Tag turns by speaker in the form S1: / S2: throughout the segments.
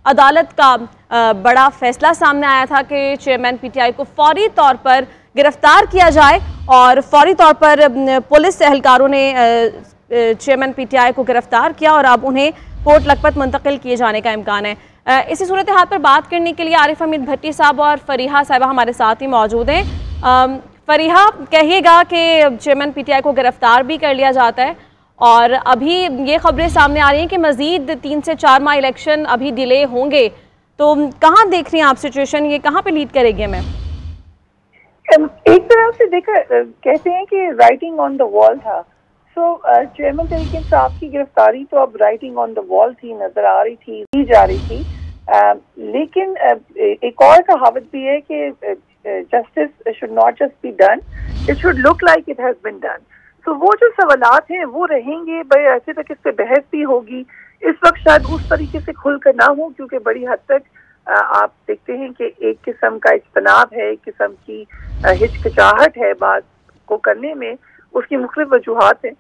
S1: عدالت کا بڑا فیصلہ سامنے آیا تھا کہ چیئرمین پی ٹی آئی کو فوری طور پر گرفتار کیا جائے، اور فوری طور پر پولیس اہلکاروں نے چیئرمین پی ٹی آئی کو گرفتار کیا اور اب انہیں کوٹ لکھپت منتقل کیے جانے کا امکان ہے۔ اسی صورتحال پر بات کرنے کے لیے عارف حمید بھٹی صاحب اور فریحہ صاحبہ ہمارے ساتھ ہی موجود ہیں۔ فریحہ، کہیے گا کہ چیئرمین پی ٹی آئی کو گرفتار بھی کر لیا جاتا ہے، اور ابھی یہ خبریں سامنے آ رہی ہیں کہ مزید 3 سے 4 ماہ الیکشن ابھی ڈیلے ہوں گے، تو کہاں دیکھ رہی ہیں آپ سچویشن؟ یہ کہاں پہ لیڈ کرے گی ہمیں؟
S2: ایک طرح سے دیکھا کہتے ہیں کہ رائٹنگ آن دا وال تھا، سو چیئرمین تحریک انصاف کی گرفتاری تو اب رائٹنگ آن دا وال تھی، نظر آ رہی تھی، دی جا رہی تھی، لیکن ایک اور کہاوت بھی ہے کہ justice should not just be done, it should look like it has been done. تو وہ جو سوالات ہیں وہ رہیں گے، بڑے عرصے تک اس پہ بحث بھی ہوگی۔ اس وقت شاید اس طریقے سے کھل کر نہ ہو، کیونکہ بڑی حد تک آپ دیکھتے ہیں کہ ایک قسم کا اجتناب ہے، ایک قسم کی ہچکچاہٹ ہے بات کو کرنے میں، اس کی مختلف وجوہات ہیں،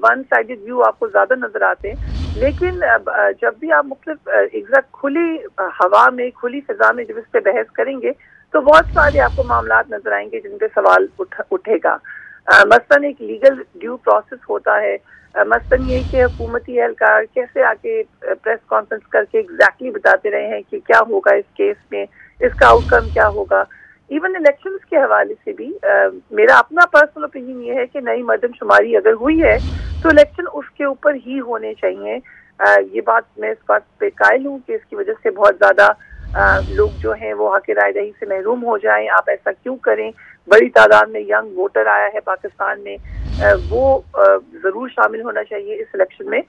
S2: ون سائیڈڈ ویو آپ کو زیادہ نظر آتے ہیں، لیکن جب بھی آپ مختلف ایک کھلی ہوا میں، کھلی فضا میں جب اس پہ بحث کریں گے تو بہت سارے آپ کو معاملات نظر آئیں گے جن پہ سوال اٹھے گا۔ مثلاً ایک لیگل ڈیو پروسیس ہوتا ہے، مثلاً یہ کہ حکومتی اہلکار کیسے آ کے پریس کانفرنس کر کے ایگزیکٹلی بتاتے رہے ہیں کہ کیا ہوگا اس کیس میں، اس کا آؤٹ کم کیا ہوگا۔ ایون الیکشنز کے حوالے سے بھی میرا اپنا پرسنل اوپینین یہ ہے کہ نئی مردم شماری اگر ہوئی ہے تو الیکشن اس کے اوپر ہی ہونے چاہیے۔ یہ بات میں اس بات پہ قائل ہوں کہ اس کی وجہ سے بہت زیادہ لوگ جو ہیں وہ حق رائے دہی سے محروم ہو جائیں۔ آپ ایسا کیوں کریں؟ بڑی تعداد میں ینگ ووٹر آیا ہے پاکستان میں، وہ ضرور شامل ہونا چاہیے اس الیکشن میں۔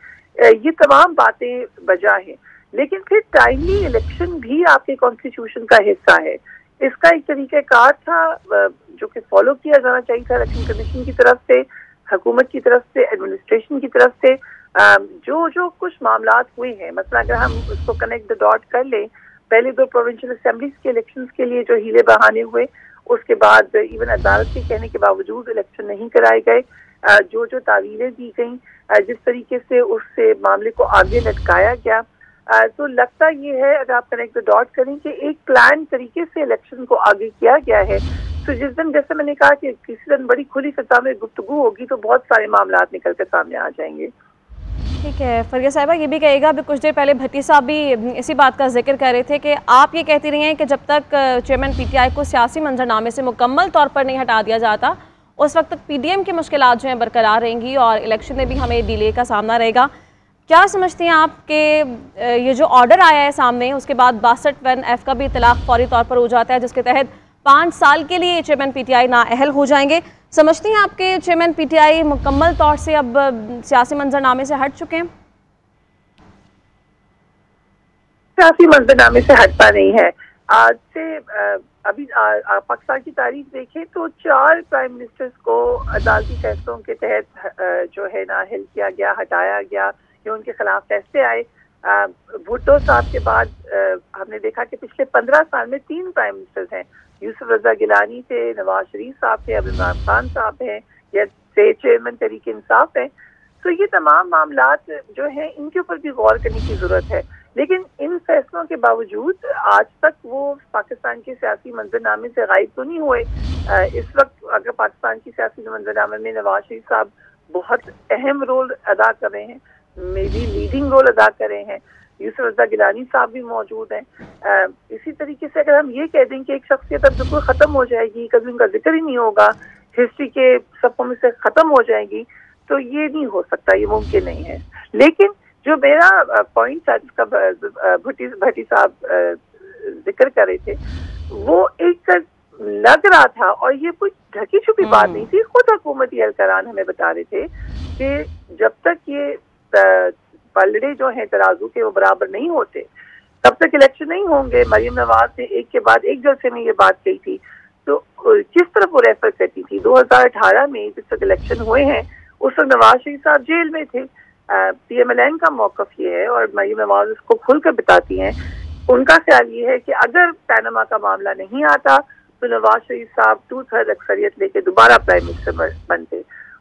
S2: یہ تمام باتیں بجا ہیں، لیکن پھر ٹائملی الیکشن بھی آپ کے کانسٹیٹیوشن کا حصہ ہے۔ اس کا ایک طریقہ کار تھا جو کہ فالو کیا جانا چاہیے تھا الیکشن کمیشن کی طرف سے، حکومت کی طرف سے، ایڈمنسٹریشن کی طرف سے۔ جو کچھ معاملات ہوئے ہیں، مثلا اگر ہم اس کو کنیکٹ دا ڈاٹ کر لیں، پہلے 2 پروونشل اسمبلیز کے الیکشنز کے لیے جو ہیلے بہانے ہوئے، اس کے بعد ایون عدالت کے کہنے کے باوجود الیکشن نہیں کرائے گئے، جو تعویلیں دی گئیں، جس طریقے سے اس سے معاملے کو آگے لٹکایا گیا، تو لگتا یہ ہے اگر آپ کنیکٹ ڈاٹ کریں کہ ایک پلان طریقے سے الیکشن کو آگے کیا گیا ہے۔ تو جس دن، جیسے میں نے کہا کہ کسی دن بڑی کھلی فضا میں گفتگو ہوگی تو بہت سارے معاملات نکل کر سامنے آ جائیں گے۔
S1: ٹھیک ہے فریحہ صاحبہ، یہ بھی کہے گا، ابھی کچھ دیر پہلے بھٹی صاحب بھی اسی بات کا ذکر کر رہے تھے کہ آپ یہ کہتی رہی ہیں کہ جب تک چیئرمین پی ٹی آئی کو سیاسی منظرنامے سے مکمل طور پر نہیں ہٹا دیا جاتا اس وقت تک پی ڈی ایم کی مشکلات جو ہیں برقرار رہیں گی اور الیکشن میں بھی ہمیں ڈیلے کا سامنا رہے گا۔ کیا سمجھتی ہیں آپ کہ یہ جو آرڈر آیا ہے سامنے، اس کے بعد 62(1)(f) کا بھی اطلاق فوری طور پر ہو جاتا ہے، جس کے تحت 5 سال کے لیے چیئرمین پی ٹی آئی نااہل ہو جائیں گے، سمجھتی ہیں آپ کہ چیئرمین پی ٹی آئی مکمل طور سے اب سیاسی منظرنامے سے ہٹ چکے ہیں؟
S2: سیاسی منظرنامے سے ہٹتا نہیں ہے۔ آج سے ابھی پاکستان کی تاریخ دیکھیں تو 4 پرائم منسٹرز کو عدالتی فیصلوں کے تحت جو ہے نااہل کیا گیا، ہٹایا گیا، کہ ان کے خلاف فیصلے آئے۔ بھٹو صاحب کے بعد ہم نے دیکھا کہ پچھلے 15 سال میں 3 پرائم منسٹرز ہیں، یوسف رضا گیلانی تھے، نواز شریف صاحب تھے، اب عمران خان صاحب ہیں، یا چیئرمین تحریک انصاف ہیں۔ تو یہ تمام معاملات جو ہیں ان کے اوپر بھی غور کرنے کی ضرورت ہے، لیکن ان فیصلوں کے باوجود آج تک وہ پاکستان کے سیاسی منظرنامے سے غائب تو نہیں ہوئے۔ اس وقت اگر پاکستان کی سیاسی منظرنامے میں نواز شریف صاحب بہت اہم رول ادا کر رہے ہیں، میری لیڈنگ رول ادا کر رہے ہیں، یوسف رضا گیلانی صاحب بھی موجود ہیں۔ اسی طریقے سے اگر ہم یہ کہہ دیں کہ ایک شخصیت اب بالکل ختم ہو جائے گی، کبھی ان کا ذکر ہی نہیں ہوگا، ہسٹری کے صفحوں میں سے ختم ہو جائے گی، تو یہ نہیں ہو سکتا، یہ ممکن نہیں ہے۔ لیکن جو میرا پوائنٹ تھا جس کا بھٹی صاحب ذکر کر رہے تھے، وہ ایک لگ رہا تھا، اور یہ کوئی ڈھکی چھپی بات نہیں تھی، خود حکومتی اہلکاران ہمیں بتا رہے تھے کہ جب تک یہ پلڑے جو ہیں ترازو کے وہ برابر نہیں ہوتے تب تک الیکشن نہیں ہوں گے۔ مریم نواز نے ایک کے بعد ایک جلسے میں یہ بات کہی تھی، تو کس طرف وہ ریفر کرتی تھی؟ 2018 میں جس وقت الیکشن ہوئے ہیں اس وقت نواز شریف صاحب جیل میں تھے۔ پی ایم ایل این کا موقف یہ ہے، اور مریم نواز اس کو کھل کر بتاتی ہیں، ان کا خیال یہ ہے کہ اگر پیناما کا معاملہ نہیں آتا تو نواز شریف صاحب 2/3 اکثریت لے کے دوبارہ پرائم منسٹر بنتے۔